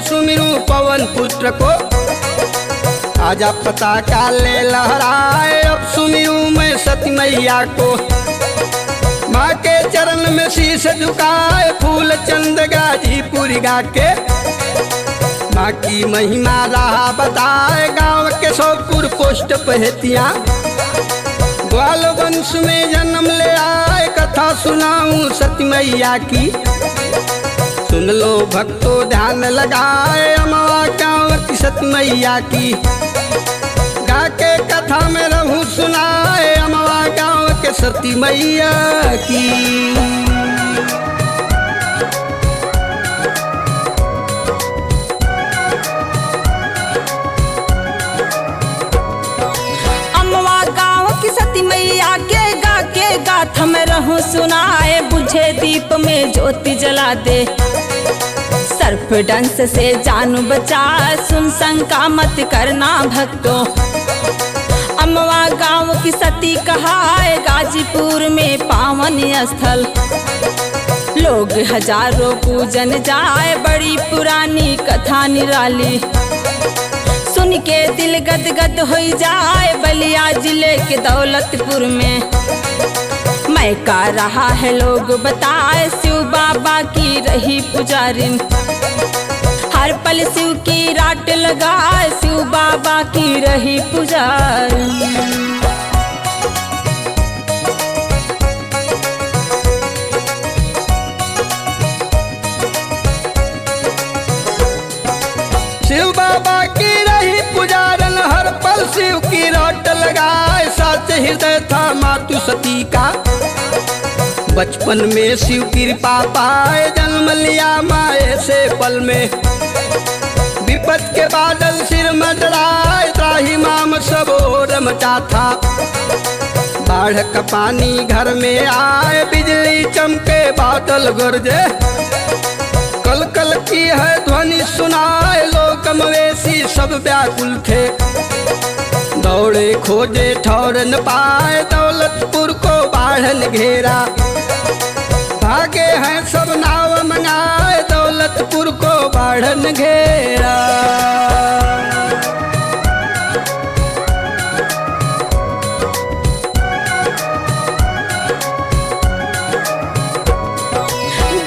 सुमिरू पवन पुत्र को, आजा पताका ले लहराए अब सुमिरू मैं सती मैया को। माँ के चरण में शीश झुकाए फूल चंद गाजीपुर गा के, माँ की महिमा रहा बताए गांव के सोपुर पोस्ट पहतिया। ग्वाल वंश में जन्म ले आए कथा सुनाऊं सती मैया की, सुन लो भक्तों ध्यान लगाए अमवा गाँव की सती मैया की। गा के कथा में रहूं सुनाए अमवा गाँव के सती मैया की। गाथा में रहूं सुनाए बुझे दीप में ज्योति जला दे, सर्प डंस से जानू बचा सुन शंका मत करना भक्तों। अमवा गांव की सती कहाए गाजीपुर में पावन स्थल, लोग हजारों पूजन जाए बड़ी पुरानी कथा निराली। सुन के दिल गदगद हो जाए बलिया जिले के दौलतपुर में, मैं का रहा है लोग बताए शिव बाबा की रही पुजारिन। हर पल शिव की राट लगाए शिव बाबा की रही पुजारिन। शिव बाबा की रही पुजारन हर पल शिव की राट लगाए, साच हृदय था मातु सती का, बचपन में शिव कृपा पाए जन्म लिया माए से पल में। विपत के बादल सिर मडराए त्राही माम सब ओर मचा था, बाढ़ का पानी घर में आए बिजली चमके बादल गरजे। कल कल की है ध्वनि सुनाए लोक मवेशी सब व्याकुल थे, दौड़े खोजे ठौर न पाए दौलतपुर को बाढ़ ने घेरा। भागे हैं सब नाव मंगाए दौलतपुर को बाढ़ ने घेरा।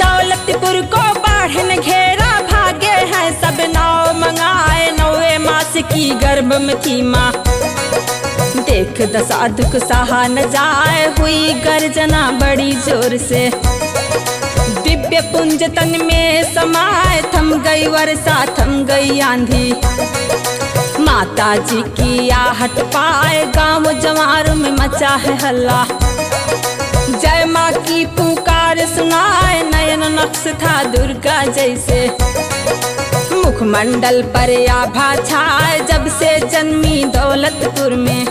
दौलतपुर को बाढ़ ने घेरा, भागे हैं सब नाव मंगाए नौवे मास की गर्भ में थी माँ। देख दशा दुख सहा न जाए हुई गर्जना बड़ी जोर से, दिव्य पुंज तन में समाए थम गई वर्षा थम गई आंधी। माता जी की आहट पाए गांव जवार में मचा है हल्ला, जय माँ की पुकार सुनाए नयन नक्श था दुर्गा जैसे। मुखमंडल पर आभा छाए जब से जन्मी दौलतपुर में,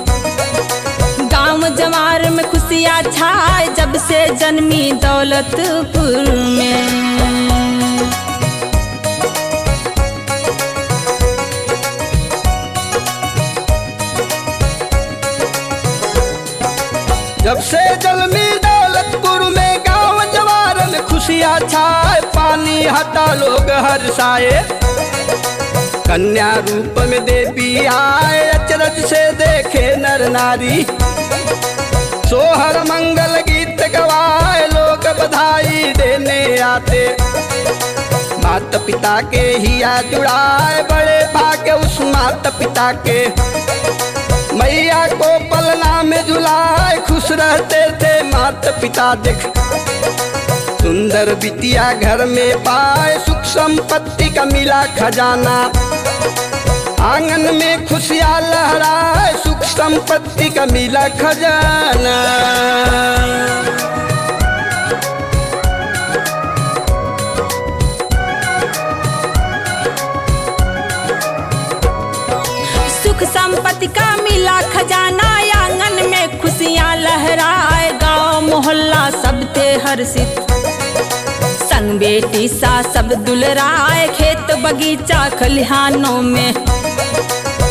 गांव जवार में खुशियाँ छाए जब से जन्मी दौलतपुर में। जब से जन्मी दौलतपुर में गांव जवार में खुशियाँ छाए, पानी हटा लोग हर्षाए, कन्या रूप में देवी आए अचरज से देखे नर नारी। सोहर मंगल गीत गवाए लोग बधाई देने आते, माता पिता के हिया जुड़ाए बड़े भाग्य उस माता पिता के। मैया को पलना में झुलाए खुश रहते थे माता पिता देख, सुंदर बिटिया घर में पाए सुख संपत्ति का मिला खजाना। आंगन में खुशियाँ लहराए सुख संपत्ति का मिला खजाना। सुख संपत्ति का मिला खजाना, आंगन में खुशियाँ लहराए गाँव मोहल्ला सब थे हर्षित। संग बेटी सा सब दुलराए खेत बगीचा खलिहानों में,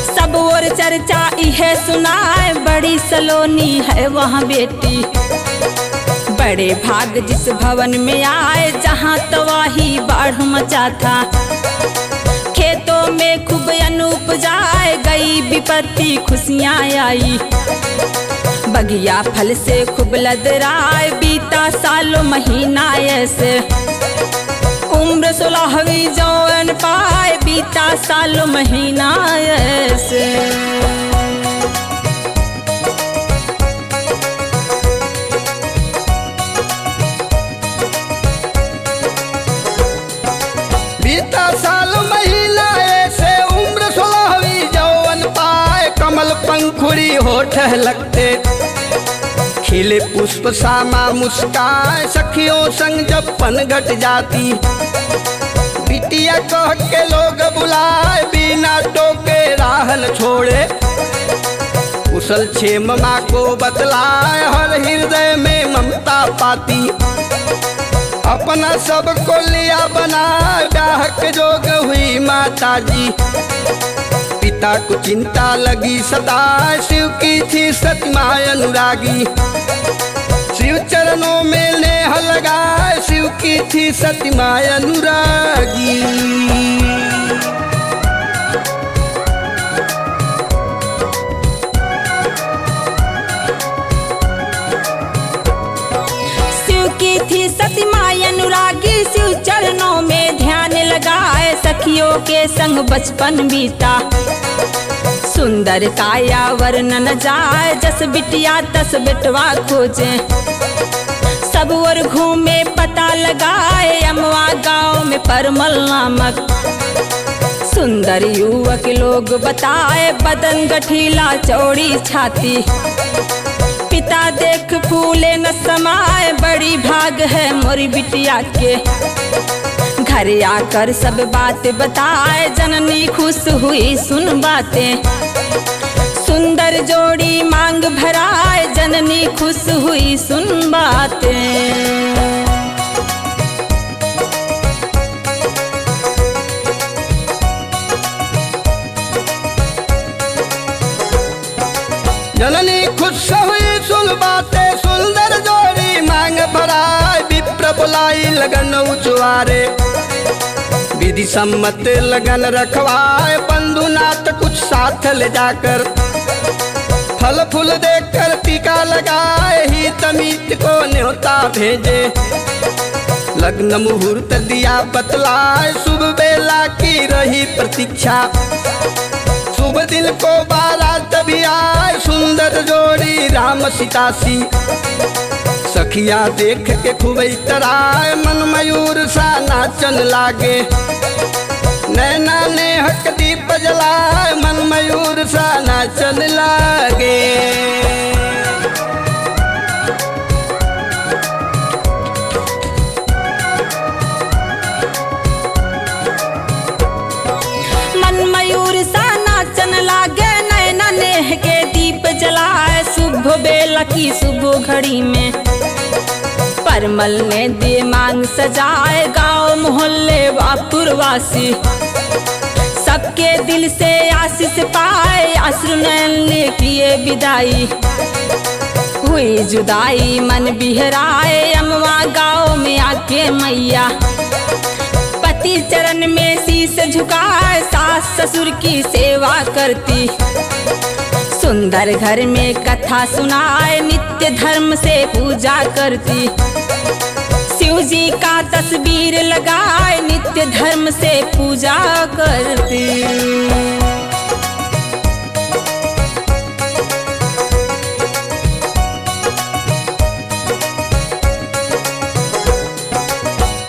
सब और चर्चा इहे सुनाए बड़ी सलोनी है वहाँ बेटी। बड़े भाग जिस भवन में आए जहाँ तवाही बाढ़ मचा था, खेतों में खूब अन्न उपजाए, गई विपत्ति खुशियाँ आई। बगिया फल से खूब लदराए, बीता सालों महीना ऐसे। उम्र 16वीं जौन पाए, बीता सालों महीना ऐसे। बीता साल महीना ऐसे, उम्र 16वीं जौन पाए, कमल पंखुड़ी होठ लगते, खिले पुष्प सामा मुस्काए, सखियों संग जब पन घट जाती, बिटिया कह के लोग बुलाए, बिना टोके राह न छोड़े, कुशल क्षेम माँ को बतलाए, हर हृदय में ममता पाती, अपना सबको लिया बना, ब्याह के जोग हुई माता जी। पिता को चिंता लगी सदा, शिव की थी सती माँ अनुरागी, शिव चरणों में नेह लगाए, शिव की थी सती माँ अनुरागी। सती माँ अनुरागी, शिव चरणों में ध्यान लगाए, सखियों के संग बचपन बीता, सुंदर काया वर्णन जाए, जस बिटिया तस बेटवा खोजे, सब और घूमे पता लगाए, अमवा गांव में परमल नामक सुंदर युवक लोग बताए, बदन गठीला चौड़ी छाती, पिता देख फूले न समाए, बड़ी भाग है मोरी बिटिया के, घर आकर सब बात बताए, जननी खुश हुई सुन बातें, सुंदर जोड़ी मांग भराए, जननी खुश हुई सुन बातें। जननी खुश हुई सुन बातें, सुंदर जोड़ी मांग भराए, विप्र बुलाई लगन उचवारे, विधि सम्मत लगन रखवाए, बंधुनाथ कुछ साथ ले जाकर, फल फूल देकर टीका लगाए, ही तमीत को न्योता भेजे, लग्न मुहूर्त दिया बतलाए, शुभ बेला की रही प्रतीक्षा, शुभ दिन को बारात भी आए, सुंदर जोड़ी राम सीता सी, सखिया देख के खूब इतराए, मन मयूर सा नाचन लागे, नैना ने हक दीप जलाए, मन मयूर सा नाचन लागे। मन मयूर सा नाचन लागे, नैना नेह के दीप जलाए, शुभ बेला की शुभ घड़ी में परमल ने दिए मांग सजाए, गांव मोहल्ले वापुरवासी सबके दिल से आशीष पाए, अश्रु नयन ने किए विदाई, हुई जुदाई मन बिहराए, अमवा गांव में आके मैया, पति चरण में शीश झुकाए, सास ससुर की सेवा करती, सुंदर घर में कथा सुनाए, नित्य धर्म से पूजा करती, शिव जी का तस्वीर लगाए, नित्य धर्म से पूजा करती।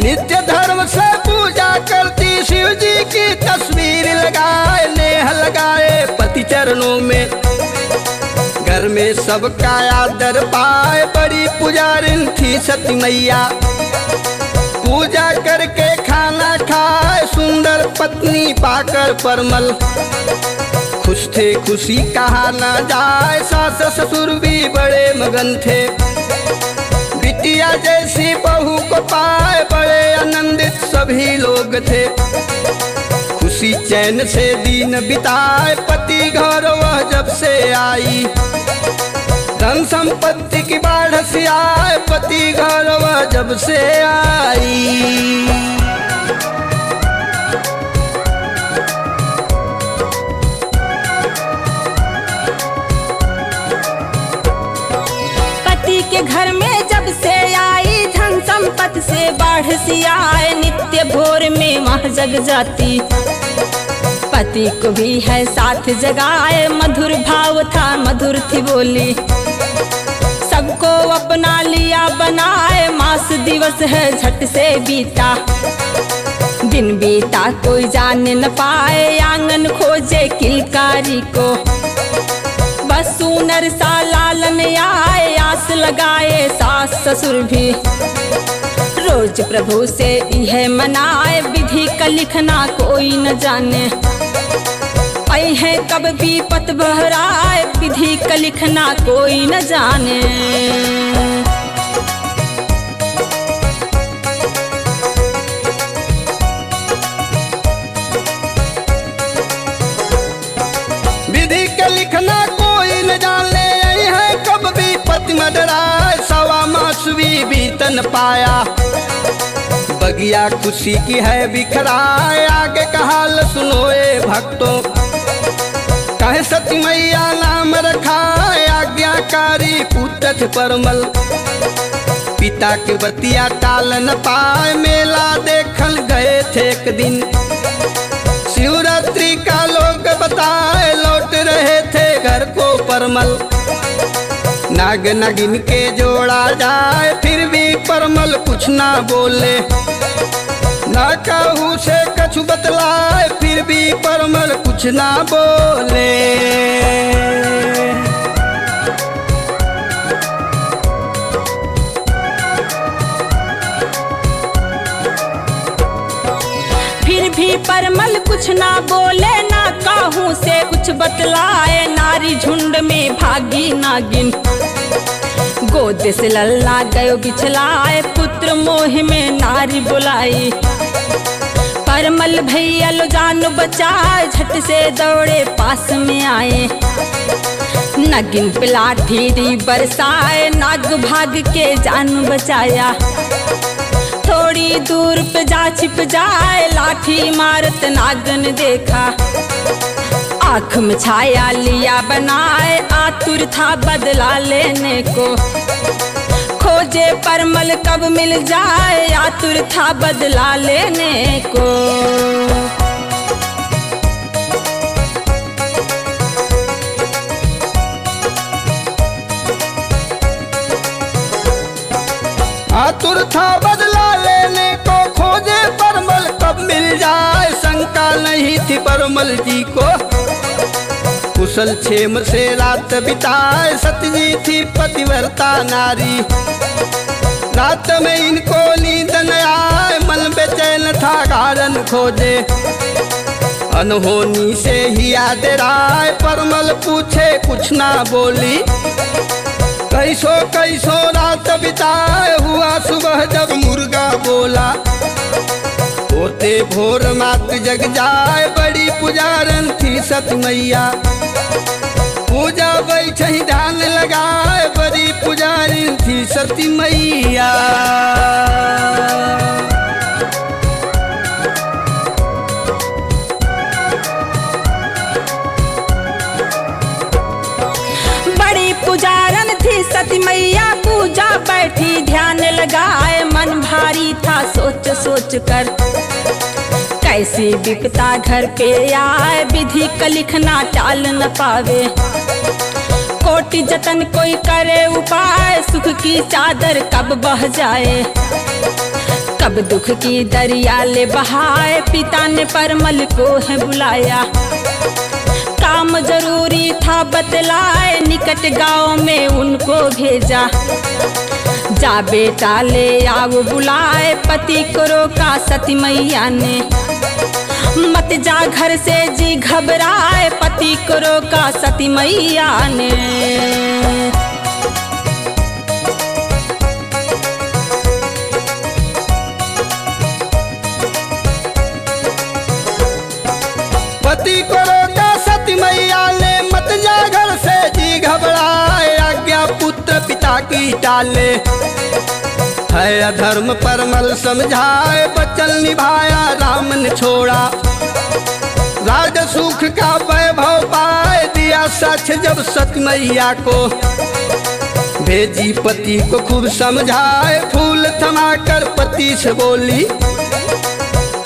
नित्य धर्म से पूजा करती, शिव जी की तस्वीर लगाए, नेह लगाए पति चरणों में, घर में सबका आदर पाए, बड़ी पुजारिन थी सती मैया, पूजा करके खाना खाए, सुंदर पत्नी पाकर परमल, खुश थे खुशी कहा न जाए, सास ससुर भी बड़े मगन थे, बिटिया जैसी बहू को पाए, बड़े आनंदित सभी लोग थे, खुशी चैन से दिन बिताए, पति घर वह जब से आई, धन संपत्ति की बाढ़ से आए, पति घर वह जब से आई। के घर में जब से आई, धन संपत्ति से बाढ़ सी आए, नित्य भोर में वह जग जाती, पति को भी है साथ जगाए, मधुर भाव था मधुर थी बोली, सबको अपना लिया बनाए, मास दिवस है झट से बीता, दिन बीता कोई जान न पाए, आंगन खोजे किलकारी को, बस सुनर सा लालन आए, आस लगाए सास ससुर भी, रोज प्रभु से यह मनाए, विधि का लिखना कोई न जाने, आई है कब भी पत बहराए, विधि का लिखना कोई न जाने। विधि का लिखना कोई न जाने, आई है कब भी पति मडराए, सवा मास भी बीतन पाया, बगिया खुशी की है बिखराए, आगे का हाल सुनो ए भक्तों, कहे सती मैया नाम रखा, आज्ञाकारी पुत्र परमल, पिता के बतिया टाल न पाए, मेला देखल गए थे एक दिन, शिवरात्रि का लोग बताए, लौट रहे थे घर को परमल, नाग नागिन के जोड़ा जाए, फिर भी परमल कुछ ना बोले, ना कहू से कछु बतलाए, फिर भी परमल कुछ ना बोले। फिर भी परमल कुछ ना बोले, ना कहूँ से कुछ बतलाए, नारी झुंड में भागी नागिन, गोद से लल्ला गयो बिछलाए, पुत्र मोह में नारी बुलाई, परमल भैया लो जान बचाए, झट से दौड़े पास में आए, नागिन पे लाठी बरसाए, नाग भाग के जान बचाया, थोड़ी दूर पे जा छिप जाए, लाठी मारत नागन देखा, आँख में छाया लिया बनाए, आतुर था बदला लेने को, खोजे परमल कब मिल जाए, आतुर था बदला लेने को। आतुर था बदला लेने को, खोजे परमल कब मिल जाए, शंका नहीं थी परमल जी को, कुशल क्षेम से रात बिताए, सतजी थी पतिव्रता नारी, रात में इनको नींद न आए, मन बेचैन था कारण खोजे, अनहोनी से ही याद आए, परमल पूछे कुछ ना बोली, कैसो कैसो रात बिताए, हुआ सुबह जब मुर्गा बोला, होते भोर मात जग जाए, बड़ी पुजारन थी सत मैया, पूजा बैठे ध्यान लगाए, बड़ी पुजारिन थी सती मैया। बड़ी पुजारन थी सती मैया, पूजा बैठी ध्यान लगाए, मन भारी था सोच सोच कर, कैसी विपता घर पे आए, विधि का लिखना टाल न पावे, कोटि जतन कोई करे उपाय, सुख की चादर कब बह जाए, कब दुख की दरिया ले बहाए, पिता ने परमल को है बुलाया, काम जरूरी था बतलाए, निकट गांव में उनको भेजा, जा बेटा ले आओ बुलाए, पति को रोका सती मैया ने, मत जा घर से जी घबराए, पति को रोका सती मैया ने। पति को रोका सती मैया ने, मत जा घर से जी घबराए, आज्ञा पुत्र पिता की टाले, है अधर्म परमल समझाए, बचन निभाया राम ने छोड़ा, राज सुख का वैभव पाए, दिया सच जब सती मैया को, भेजी पति को खूब समझाए, फूल थमाकर पति से बोली,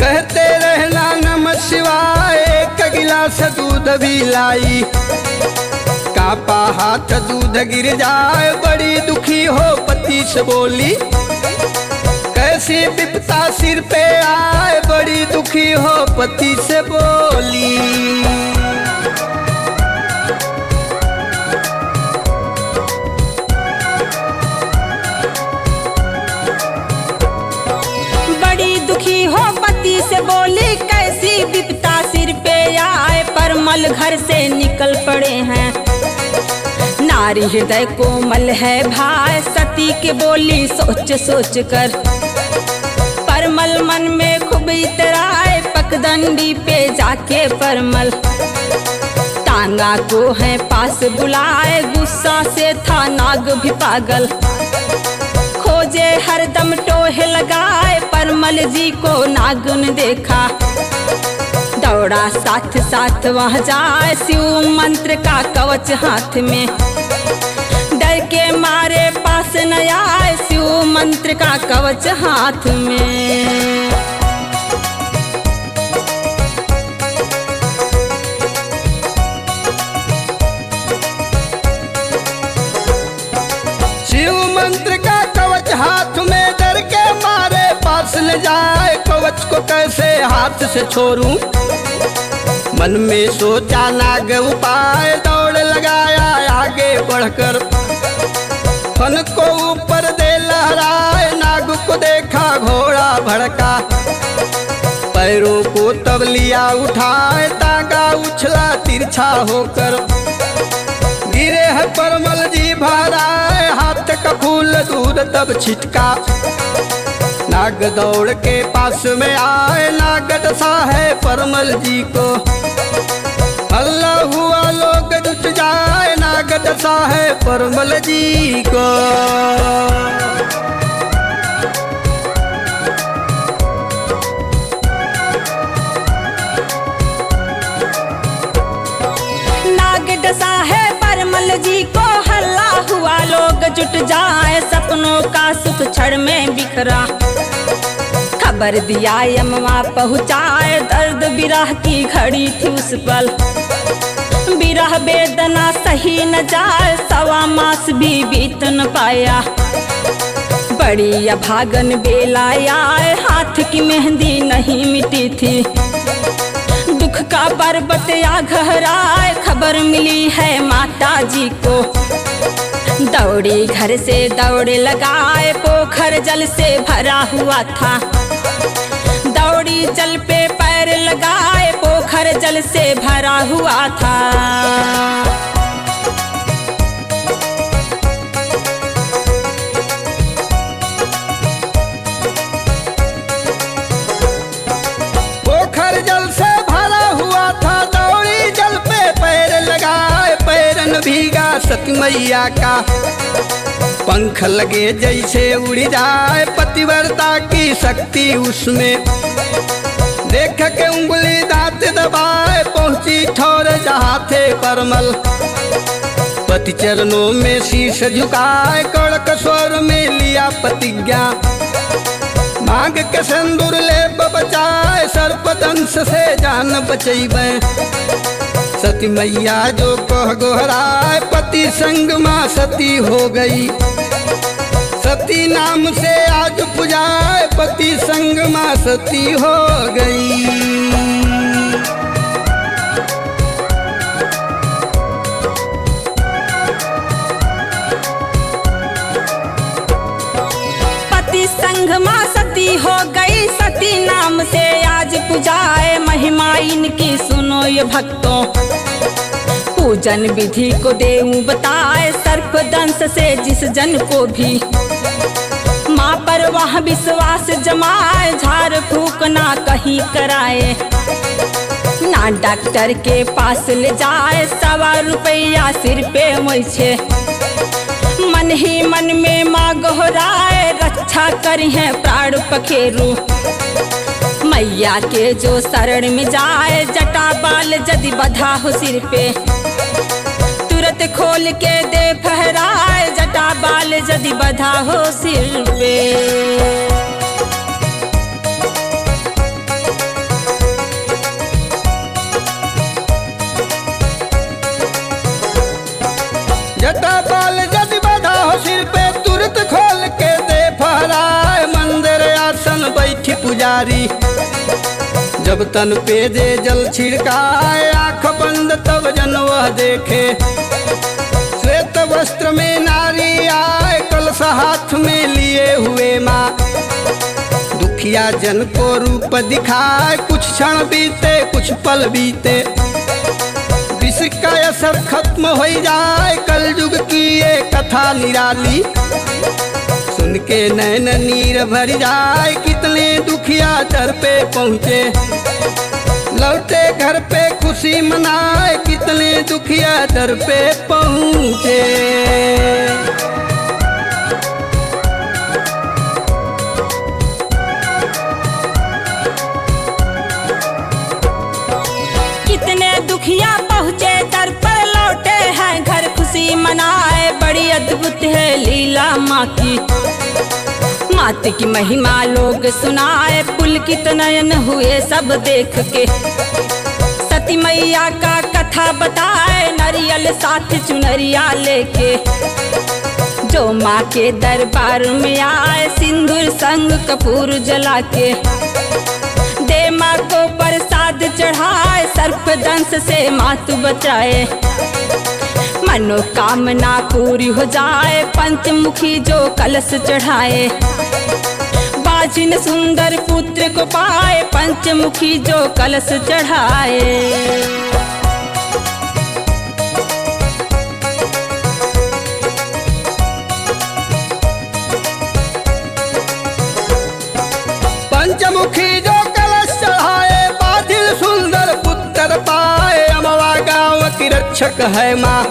कहते रहना नमः शिवाय, एक गिलास दूध भी लाई। कांपा हाथ दूध गिर जाए, बड़ी दुखी हो पति से बोली, कैसी विपता सिर पे आए, बड़ी दुखी हो पति से बोली। बड़ी दुखी हो पति से बोली, कैसी विपता सिर पे आए, परमल घर से निकल पड़े हैं। नारी हृदय कोमल है भाई, सती के बोली सोच सोच कर। परमल मन में खूब इतराए, पगडंडी पे जाके परमल तांगा को है पास बुलाए। गुस्सा से था नाग भी पागल, खोजे हरदम टोहे लगाए, परमल जी को नाग ने देखा। दौड़ा साथ साथ वहाँ जाए, शिव मंत्र का कवच हाथ में, डर के मारे पास न आए, शिव मंत्र का कवच हाथ में। शिव मंत्र का कवच हाथ में, डर के मारे पास न जाए, कवच को कैसे हाथ से छोड़ूं। मन में सोचा नाग उपाय, दौड़ लगाया आगे बढ़कर, फन को ऊपर दे लहराए, नाग को देखा घोड़ा भड़का। पैरों को तब लिया उठाए, तांगा उछला तिरछा होकर, गिरे है परमल जी भराए, हाथ का फूल दूध तब छिटका। नाग दौड़ के पास में आए, नाग डसा है परमल जी को, हल्ला हुआ लोग जुट जाए, नाग डसा है परमल जी को। नाग डसा है परमल जी को, हल्ला हुआ लोग जुट जाए, सपनों का सुख क्षण में बिखरा। खबर दिया यमवा पहुँचाए, दर्द विरह की घड़ी थी उस पल, विरह वेदना सही न जाए, सवा मास भी बीत न पाया। बड़ी अभागन बेला आए, हाथ की मेहंदी नहीं मिटी थी, दुख का पर्वत या गहराए, खबर मिली है माता जी को। दौड़ी घर से दौड़े लगाए, पोखर जल से भरा हुआ था, दौड़ी जल पे पैर लगाए, पोखर जल से भरा हुआ था। पोखर जल से भरा हुआ था, दौड़ी जल पे पैर लगाए, पैरन भीगा सती मैया का, पंख लगे जैसे उड़ जाए, पतिव्रता की शक्ति उसमें, देख के उंगली दांत दबाए, पहुंची ठौर जहाँ थे परमल। पति चरणों में शीश झुकाए, कड़क स्वर में लिया प्रतिज्ञा, मांग के सिंदूर ले बचाए, सर्पदंश से जान बचैबे। सती मैया जो कह गोहराए, पति संग माँ सती हो गई, सती नाम से आज पुजाए, पति संग माँ सती हो गई। पति संग माँ सती हो गई, सती नाम से आज पुजाए, महिमा इनकी सुनो ये भक्तों, पूजन विधि को देऊं बताए, सर्पदंश से जिस जन को भी माँ पर वह विश्वास जमाए, झाड़ फूक ना कहीं कराए, ना डॉक्टर के पास ले जाए, 100 रुपया सिर पे मोछे, मन ही मन में माँ गोहराए, रक्षा करी है प्राण पखेरु। मैया के जो शरण में जाए, जटा बाल यदि बधा हो सिर पे, तुरंत सूरत खोल के दे फहराए, जटा बाल यदि बधा हो सिर पे। जटा बाल यदि बधा हो सिर पे, तुरंत खोल के दे फहराए। मंदिर आसन बैठी पुजारी, जब तन पे दे जल छिड़काए। आँख बंद तब जन वह देखे, श्वेत वस्त्र में नारी आए। कलश हाथ में लिए हुए माँ, दुखिया जन को रूप दिखाए। कुछ क्षण बीते कुछ पल बीते, विष का असर खत्म हो जाए। कल युग की ये कथा निराली, सुन के नैन नीर भर जाए। कितने दुखिया दर पे पहुँचे, लौटे घर पे खुशी मनाए। कितने दुखिया दर पे पहुँचे। कितने दुखिया पहुँचे दर पर, लौटे हैं घर खुशी मनाए। बड़ी अद्भुत है लीला माँ की, मात की महिमा लोग सुनाए। पुलकित नयन हुए सब देख के, सती मैया का कथा बताए। नारियल साथ चुनरिया लेके, जो माँ के दरबार में आए। सिंदूर संग कपूर जला के, दे माँ को प्रसाद चढ़ाए। सर्पदंश से मातु बचाए, मनोकामना पूरी हो जाए। पंचमुखी जो कलश चढ़ाए, बाजिन सुंदर पुत्र को पाए। पंचमुखी जो कलश चढ़ाए। पंचमुखी जो कलश चढ़ाए, बाजिन सुंदर पुत्र पाए। अमवा गाँव की रक्षक है माँ,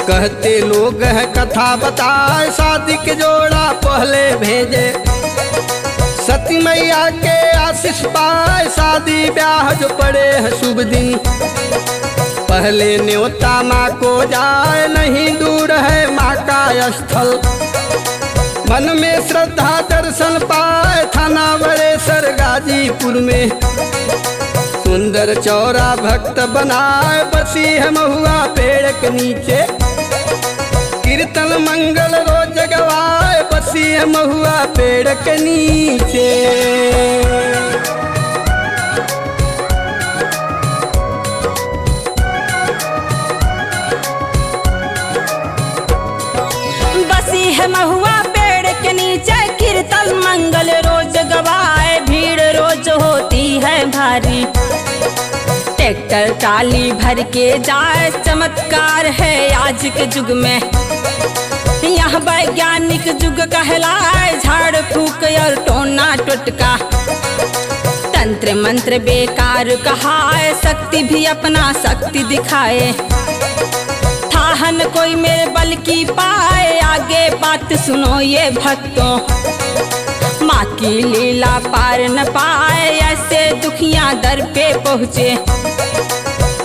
कहते लोग है कथा बताए। शादी के जोड़ा पहले भेजे, सती मैया के आशीष पाए। शादी ब्याह जो पड़े है शुभ दिन, पहले न्योता माँ को जाए। नहीं दूर है माँ का स्थल, मन में श्रद्धा दर्शन पाए। थाना बड़ेसर गाजीपुर में, सुंदर चौरा भक्त बनाए। बसी है महुआ पेड़ के नीचे, कीर्तन मंगल रोज गवाए। बसी है महुआ पेड़ के नीचे। बसी है महुआ पेड़ के नीचे, कीर्तन मंगल रोज गवाए। भीड़ रोज होती है भारी, ट्रैक्टर ट्राली भर के जाए। चमत्कार है आज के युग में, यह वैज्ञानिक युग कहलाए। झाड़ फूक और टोना टोटका, तंत्र मंत्र बेकार कहाए। शक्ति भी अपना शक्ति दिखाए, थाहन कोई मेरे बल की पाए। आगे बात सुनो ये भक्तों, माँ की लीला पार न पाए। ऐसे दुखिया दर पे पहुँचे,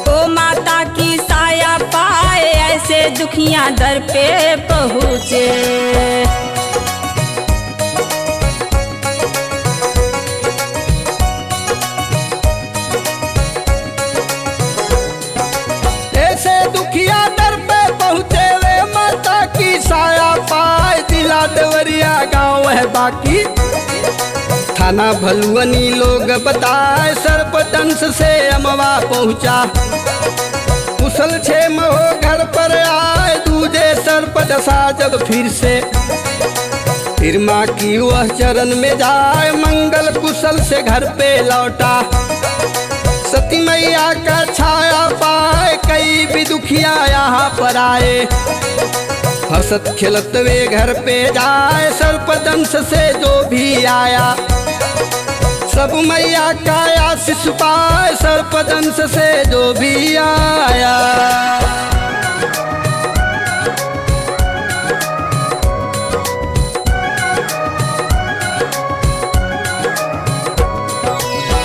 ओ माता की साया पाए। ऐसे दुखिया दर पे पहुँचे। ऐसे दुखिया दर पे पहुँचे वे, माता की साया पाए। जिला देवरिया गाँव है बाकी, थाना भलुअनी लोग बताए। सर्पदंश से अमवा पहुँचा, कुशल क्षेम हो घर पर आए। दूजे सर्पदशा जब फिर से, फिर माँ की वह चरण में जाए। मंगल कुशल से घर पे लौटा, सती मैया का छाया पाए। कई भी दुखिया यहाँ पर आए, हंसत खिलत वे घर पे जाए। सर्पदंश से जो भी आया, सब मैया का आशीष पाए। सर्पदंश से जो भी आया।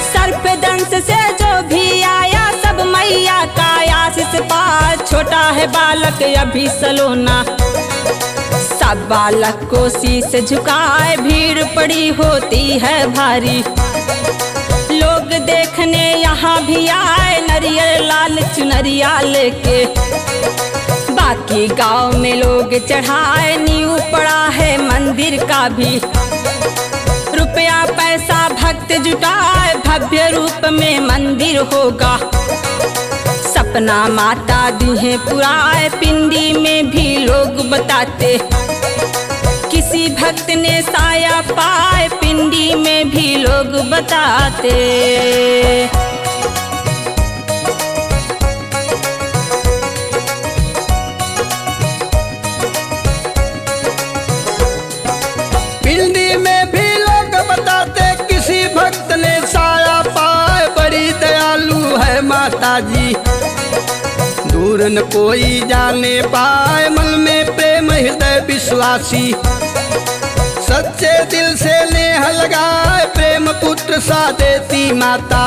सर्पदंश से जो भी आया, सब मैया का आशीष पाए। छोटा है बालक अभी सलोना। सब बालक को शीश झुकाए, भीड़ पड़ी होती है भारी। लोग देखने यहाँ भी आए, नरियल लाल चुनरिया लेके। बाकी गांव में लोग चढ़ाए, नींव पड़ा है मंदिर का भी। रुपया पैसा भक्त जुटाए, भव्य रूप में मंदिर होगा। सपना माता दिहे पुराए, पिंडी में भी लोग बताते। किसी भक्त ने साया पाए, पिंडी में भी लोग बताते। पिंडी में भी लोग बताते, किसी भक्त ने साया पाए। बड़ी दयालु है माता जी, दूर न कोई जाने पाए। मन में प्रेम हृदय विश्वासी, सच्चे दिल से नेह लगाए। प्रेम पुत्र सा देती माता,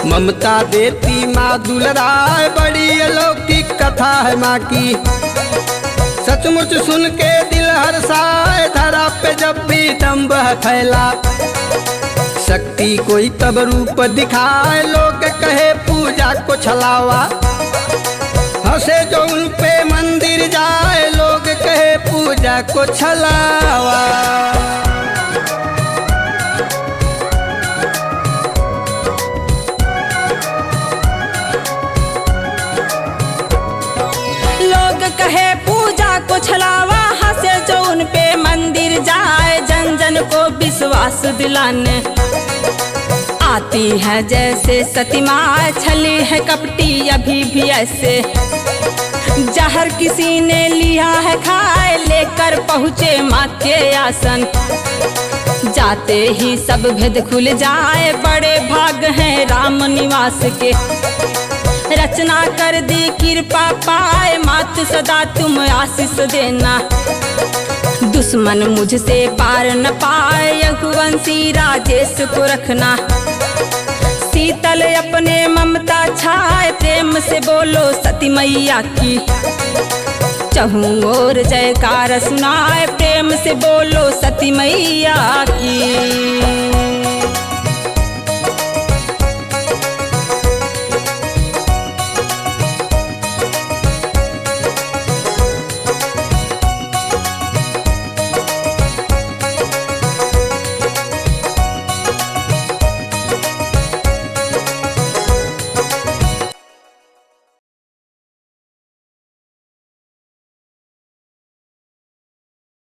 ममता देती माँ दुलराए। बड़ी अलौकिक कथा है माँ की, सचमुच सुन के दिल हर्षाए। धरा पे जब भी दम्भ फैला, शक्ति कोई तब रूप दिखाए। लोग कहे पूजा को छलावा, हंसे जो उन पे मंदिर जाए। लोग कहे पूजा को छलावा। लोग कहे पूजा को छलावा, हंसे जो उन पे मंदिर जाए। जन जन को विश्वास दिलाने आती है जैसे सती माँ। छली है कपटी अभी भी ऐसे, जहर किसी ने लिया है खाए। लेकर पहुँचे माँ के आसन, जाते ही सब भेद खुल जाए। बड़े भाग हैं राम निवास के, रचना कर दी कृपा पाए। मात सदा तुम आशीष देना, दुश्मन मुझसे पार न पाए। यघुवंशी राजेश को रखना, शीतल अपने ममता छाए। प्रेम से बोलो सती मैया की, चहुं ओर जयकार सुनाए। प्रेम से बोलो सती मैया